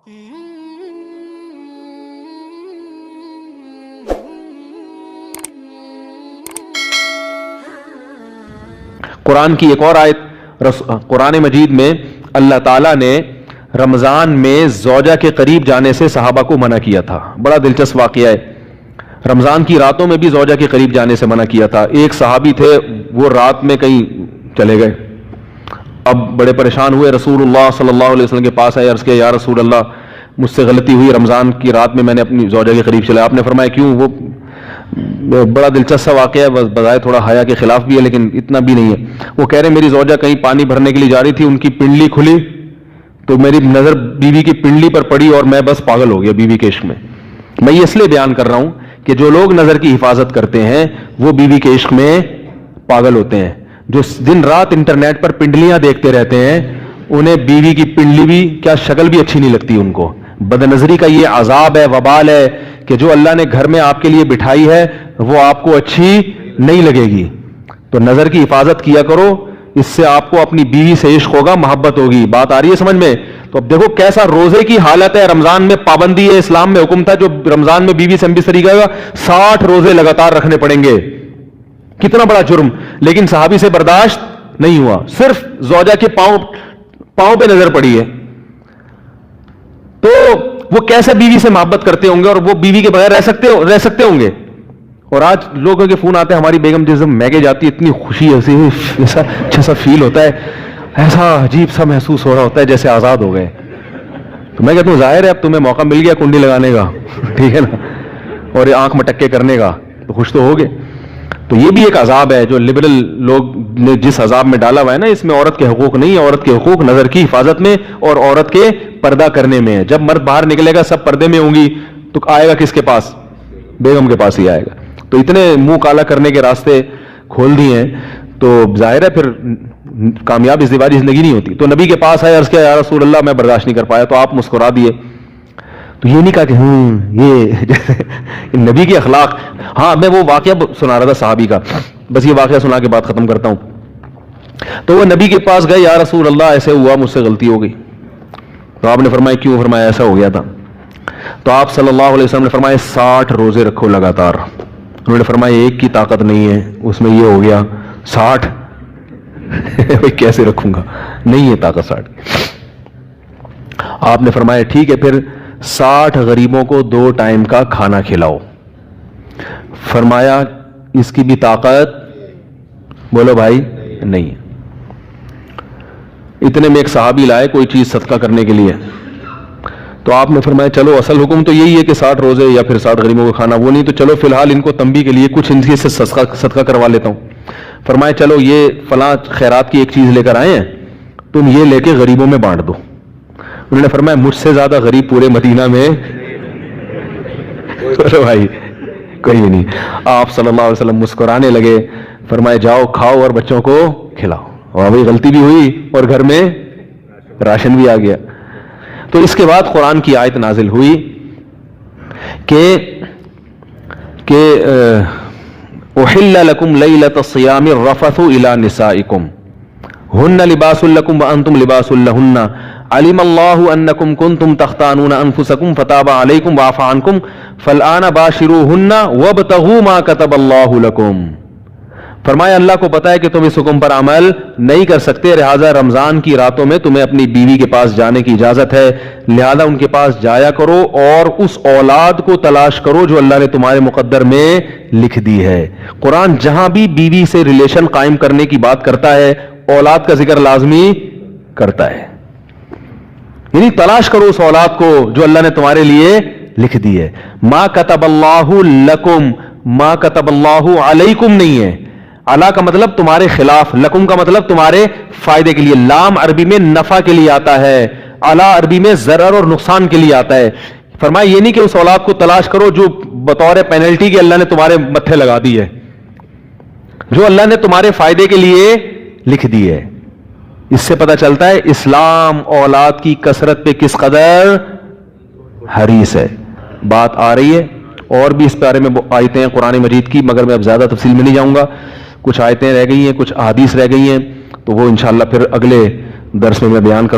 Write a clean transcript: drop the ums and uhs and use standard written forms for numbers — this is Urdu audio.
قرآن کی ایک اور آیت قرآن مجید میں اللہ تعالیٰ نے رمضان میں زوجہ کے قریب جانے سے صحابہ کو منع کیا تھا. بڑا دلچسپ واقعہ ہے. رمضان کی راتوں میں بھی زوجہ کے قریب جانے سے منع کیا تھا. ایک صحابی تھے, وہ رات میں کہیں چلے گئے, اب بڑے پریشان ہوئے, رسول اللہ صلی اللہ علیہ وسلم کے پاس آئے, عرض کیا یا رسول اللہ مجھ سے غلطی ہوئی, رمضان کی رات میں نے اپنی زوجہ کے قریب چلا. آپ نے فرمایا کیوں؟ وہ بڑا دلچسپ واقعہ ہے, بظاہر تھوڑا حیا کے خلاف بھی ہے لیکن اتنا بھی نہیں ہے. وہ کہہ رہے میری زوجہ کہیں پانی بھرنے کے لیے جا رہی تھی, ان کی پنڈلی کھلی تو میری نظر بیوی کی پنڈلی پر پڑی اور میں بس پاگل ہو گیا بیوی کے عشق میں. میں یہ اس لیے بیان کر رہا ہوں کہ جو لوگ نظر کی حفاظت کرتے ہیں وہ بیوی کے عشق میں پاگل ہوتے ہیں. جو دن رات انٹرنیٹ پر پنڈلیاں دیکھتے رہتے ہیں انہیں بیوی کی پنڈلی بھی کیا شکل بھی اچھی نہیں لگتی ان کو. بد نظری کا یہ عذاب ہے, وبال ہے کہ جو اللہ نے گھر میں آپ کے لیے بٹھائی ہے وہ آپ کو اچھی نہیں لگے گی. تو نظر کی حفاظت کیا کرو, اس سے آپ کو اپنی بیوی سے عشق ہوگا, محبت ہوگی. بات آ رہی ہے سمجھ میں؟ تو اب دیکھو کیسا روزے کی حالت ہے. رمضان میں پابندی ہے, اسلام میں حکم تھا جو رمضان میں بیوی سے امبستری کرے گا 60 روزے لگاتار رکھنے پڑیں گے. کتنا بڑا جرم, لیکن صحابی سے برداشت نہیں ہوا. صرف زوجہ کے پاؤں پہ نظر پڑی ہے تو وہ کیسے بیوی سے محبت کرتے ہوں گے, اور وہ بیوی کے بغیر رہ سکتے ہوں گے. اور آج لوگوں کے فون آتے ہیں, ہماری بیگم جس دن میگے جاتی ہے اتنی خوشی ایسا اچھا سا فیل ہوتا ہے, ایسا عجیب سا محسوس ہو رہا ہوتا ہے جیسے آزاد ہو گئے. تو میں کہتا ہوں ظاہر ہے اب تمہیں موقع مل گیا کنڈی لگانے کا, ٹھیک ہے نا, اور آنکھ مٹکے کرنے کا, تو خوش تو ہو گئے. تو یہ بھی ایک عذاب ہے جو لبرل لوگ نے جس عذاب میں ڈالا ہوا ہے نا, اس میں عورت کے حقوق نہیں ہے. عورت کے حقوق نظر کی حفاظت میں اور عورت کے پردہ کرنے میں ہے. جب مرد باہر نکلے گا سب پردے میں ہوں گی تو آئے گا کس کے پاس؟ بیگم کے پاس ہی آئے گا. تو اتنے منہ کالا کرنے کے راستے کھول دیے ہیں تو ظاہر ہے پھر کامیاب ازدواجی زندگی نہیں ہوتی. تو نبی کے پاس آئے, عرض کیا یا رسول اللہ میں برداشت نہیں کر پایا. تو آپ مسکرا دیے. تو یہ نہیں کہا کہ یہ نبی کے اخلاق. ہاں میں وہ واقعہ سنا رہا تھا صحابی کا, بس یہ واقعہ سنا کے بات ختم کرتا ہوں. تو وہ نبی کے پاس گئے, یا رسول اللہ ایسے ہوا, مجھ سے غلطی ہو گئی. تو آپ نے فرمایا کیوں؟ فرمایا ایسا ہو گیا تھا. تو آپ صلی اللہ علیہ وسلم نے فرمایا 60 روزے رکھو لگاتار. انہوں نے فرمایا ایک کی طاقت نہیں ہے, اس میں یہ ہو گیا 60 کیسے رکھوں گا, نہیں ہے طاقت 60. آپ نے فرمایا ٹھیک ہے پھر 60 غریبوں کو 2 ٹائم کا کھانا کھلاؤ. فرمایا اس کی بھی طاقت, بولو بھائی, نہیں ہے. اتنے میں ایک صحابی لائے کوئی چیز صدقہ کرنے کے لیے. تو آپ نے فرمایا چلو اصل حکم تو یہی ہے کہ 60 روزے یا پھر 60 غریبوں کو کھانا, وہ نہیں تو چلو فی الحال ان کو تنبیہ کے لیے کچھ ان سے صدقہ کروا لیتا ہوں. فرمایا چلو یہ فلاں خیرات کی ایک چیز لے کر آئے ہیں, تم یہ لے کے غریبوں میں بانٹ دو. انہوں نے فرمایا مجھ سے زیادہ غریب پورے مدینہ میں بھائی کوئی نہیں. آپ صلی اللہ علیہ وسلم مسکرانے لگے, فرمایا جاؤ کھاؤ اور بچوں کو کھلاؤ. اور بھائی غلطی بھی ہوئی اور گھر میں راشن بھی آ گیا. تو اس کے بعد قرآن کی آیت نازل ہوئی کہ احل لکم لیلۃ الصیام الرفث الی نسائکم ہن لباس لکم وانتم لباس لہن علم اللہ انکم کنتم تختانون انفسکم فتاب علیکم وعفی عنکم فالآن باشروہن وابتغوا ما کتب اللہ لکم. فرمایا اللہ کو پتا ہے کہ تم اس حکم پر عمل نہیں کر سکتے, لہذا رمضان کی راتوں میں تمہیں اپنی بیوی کے پاس جانے کی اجازت ہے, لہذا ان کے پاس جایا کرو اور اس اولاد کو تلاش کرو جو اللہ نے تمہارے مقدر میں لکھ دی ہے. قرآن جہاں بھی بیوی سے ریلیشن قائم کرنے کی بات کرتا ہے اولاد کا ذکر لازمی کرتا ہے, یعنی تلاش کرو اس اولاد کو جو اللہ نے تمہارے لیے لکھ دی ہے. ما کتب اللہ لکم, ما کتب اللہ علیکم نہیں ہے. علا کا مطلب تمہارے خلاف, لکم کا مطلب تمہارے فائدے کے لیے. لام عربی میں نفع کے لیے آتا ہے, علا عربی میں ضرر اور نقصان کے لیے آتا ہے. فرمایا یہ نہیں کہ اس اولاد کو تلاش کرو جو بطور پینلٹی کے اللہ نے تمہارے متھے لگا دی ہے, جو اللہ نے تمہارے فائدے کے لیے لکھ دی ہے. اس سے پتہ چلتا ہے اسلام اولاد کی کثرت پہ کس قدر حریص ہے. بات آ رہی ہے اور بھی اس بارے میں آیتیں ہیں قرآن مجید کی, مگر میں اب زیادہ تفصیل میں نہیں جاؤں گا. کچھ آیتیں رہ گئی ہیں, کچھ احادیث رہ گئی ہیں, تو وہ انشاءاللہ پھر اگلے درس میں بیان کروں.